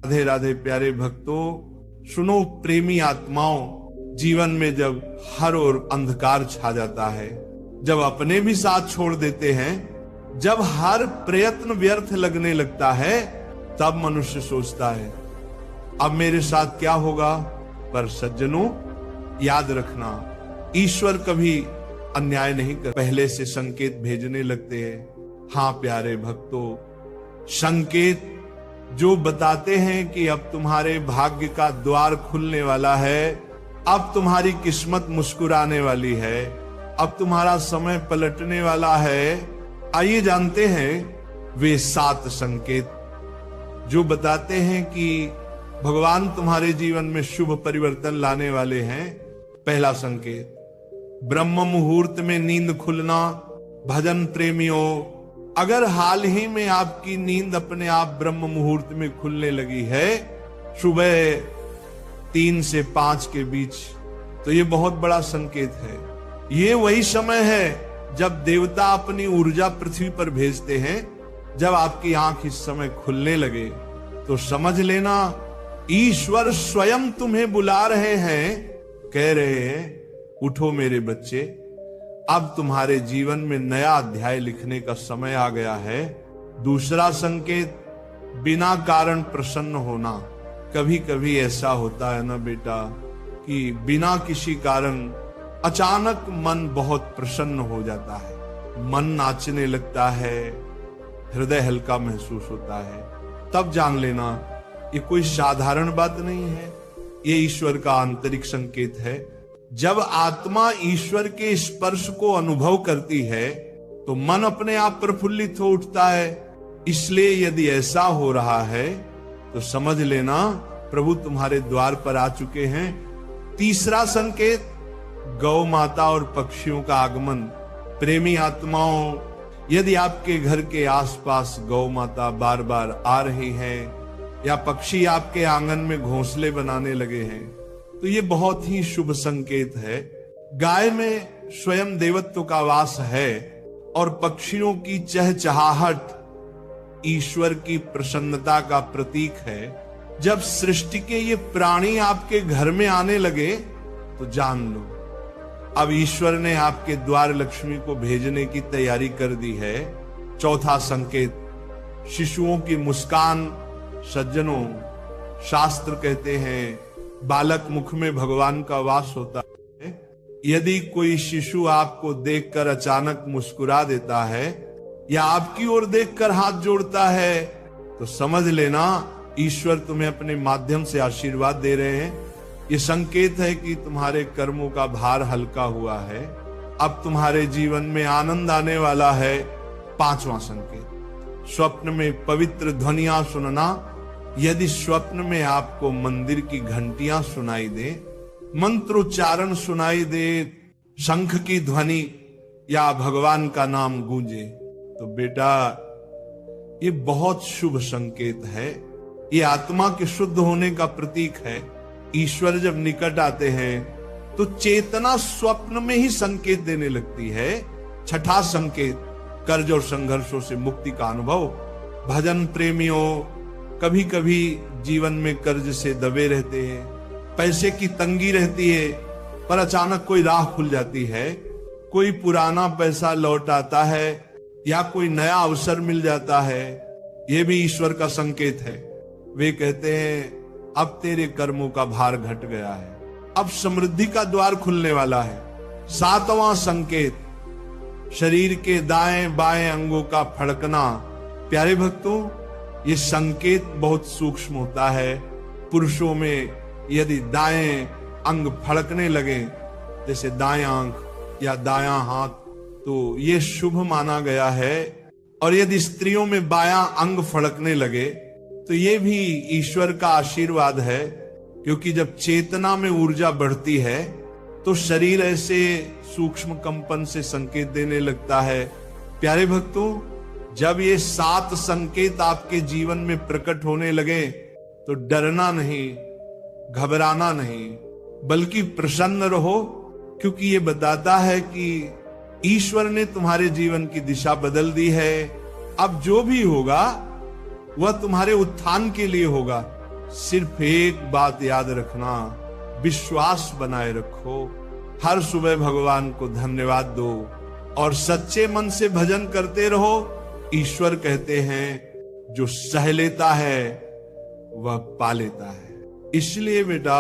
राधे राधे प्यारे भक्तों, सुनो प्रेमी आत्माओं, जीवन में जब हर ओर अंधकार छा जाता है, जब अपने भी साथ छोड़ देते हैं, जब हर प्रयत्न व्यर्थ लगने लगता है, तब मनुष्य सोचता है अब मेरे साथ क्या होगा। पर सज्जनों, याद रखना, ईश्वर कभी अन्याय नहीं कर, पहले से संकेत भेजने लगते हैं। हाँ प्यारे भक्तों, संकेत जो बताते हैं कि अब तुम्हारे भाग्य का द्वार खुलने वाला है, अब तुम्हारी किस्मत मुस्कुराने वाली है, अब तुम्हारा समय पलटने वाला है। आइए जानते हैं वे 7 संकेत जो बताते हैं कि भगवान तुम्हारे जीवन में शुभ परिवर्तन लाने वाले हैं। पहला संकेत, ब्रह्म मुहूर्त में नींद खुलना। भजन प्रेमियों, अगर हाल ही में आपकी नींद अपने आप ब्रह्म मुहूर्त में खुलने लगी है, सुबह 3 से 5 के बीच, तो ये बहुत बड़ा संकेत है। ये वही समय है जब देवता अपनी ऊर्जा पृथ्वी पर भेजते हैं। जब आपकी आंख इस समय खुलने लगे तो समझ लेना ईश्वर स्वयं तुम्हें बुला रहे हैं, कह रहे हैं उठो मेरे बच्चे, अब तुम्हारे जीवन में नया अध्याय लिखने का समय आ गया है। दूसरा संकेत, बिना कारण प्रसन्न होना। कभी कभी ऐसा होता है ना बेटा कि बिना किसी कारण अचानक मन बहुत प्रसन्न हो जाता है, मन नाचने लगता है, हृदय हल्का महसूस होता है। तब जान लेना ये कोई साधारण बात नहीं है, ये ईश्वर का आंतरिक संकेत है। जब आत्मा ईश्वर के स्पर्श को अनुभव करती है तो मन अपने आप प्रफुल्लित हो उठता है। इसलिए यदि ऐसा हो रहा है तो समझ लेना प्रभु तुम्हारे द्वार पर आ चुके हैं। तीसरा संकेत, गौ माता और पक्षियों का आगमन। प्रेमी आत्माओं, यदि आपके घर के आसपास गौ माता बार बार आ रही हैं या पक्षी आपके आंगन में घोंसले बनाने लगे हैं, तो ये बहुत ही शुभ संकेत है। गाय में स्वयं देवत्व का वास है और पक्षियों की चहचहाहट ईश्वर की प्रसन्नता का प्रतीक है। जब सृष्टि के ये प्राणी आपके घर में आने लगे तो जान लो अब ईश्वर ने आपके द्वार लक्ष्मी को भेजने की तैयारी कर दी है। चौथा संकेत, शिशुओं की मुस्कान। सज्जनों, शास्त्र कहते हैं बालक मुख में भगवान का वास होता है। यदि कोई शिशु आपको देखकर अचानक मुस्कुरा देता है या आपकी ओर देखकर हाथ जोड़ता है तो समझ लेना ईश्वर तुम्हें अपने माध्यम से आशीर्वाद दे रहे हैं। ये संकेत है कि तुम्हारे कर्मों का भार हल्का हुआ है, अब तुम्हारे जीवन में आनंद आने वाला है। पांचवा संकेत, स्वप्न में पवित्र ध्वनियां सुनना। यदि स्वप्न में आपको मंदिर की घंटियां सुनाई दे, मंत्रोच्चारण सुनाई दे, शंख की ध्वनि या भगवान का नाम गूंजे, तो बेटा ये बहुत शुभ संकेत है। ये आत्मा के शुद्ध होने का प्रतीक है। ईश्वर जब निकट आते हैं तो चेतना स्वप्न में ही संकेत देने लगती है। छठा संकेत, कर्ज और संघर्षों से मुक्ति का अनुभव। भजन प्रेमियों, कभी कभी जीवन में कर्ज से दबे रहते हैं, पैसे की तंगी रहती है, पर अचानक कोई राह खुल जाती है, कोई पुराना पैसा लौट आता है या कोई नया अवसर मिल जाता है। यह भी ईश्वर का संकेत है। वे कहते हैं अब तेरे कर्मों का भार घट गया है, अब समृद्धि का द्वार खुलने वाला है। सातवां संकेत, शरीर के दाएं बाएं अंगों का फड़कना। प्यारे भक्तों, ये संकेत बहुत सूक्ष्म होता है। पुरुषों में यदि दाएं अंग फड़कने लगे, जैसे दाएं आंख या दायां हाथ, तो ये शुभ माना गया है। और यदि स्त्रियों में बायां अंग फड़कने लगे तो ये भी ईश्वर का आशीर्वाद है, क्योंकि जब चेतना में ऊर्जा बढ़ती है तो शरीर ऐसे सूक्ष्म कंपन से संकेत देने लगता है। प्यारे भक्तों, जब ये 7 संकेत आपके जीवन में प्रकट होने लगे तो डरना नहीं, घबराना नहीं, बल्कि प्रसन्न रहो, क्योंकि ये बताता है कि ईश्वर ने तुम्हारे जीवन की दिशा बदल दी है। अब जो भी होगा वह तुम्हारे उत्थान के लिए होगा, सिर्फ एक बात याद रखना, विश्वास बनाए रखो। हर सुबह भगवान को धन्यवाद दो और सच्चे मन से भजन करते रहो। ईश्वर कहते हैं जो सह लेता है वह पा लेता है। इसलिए बेटा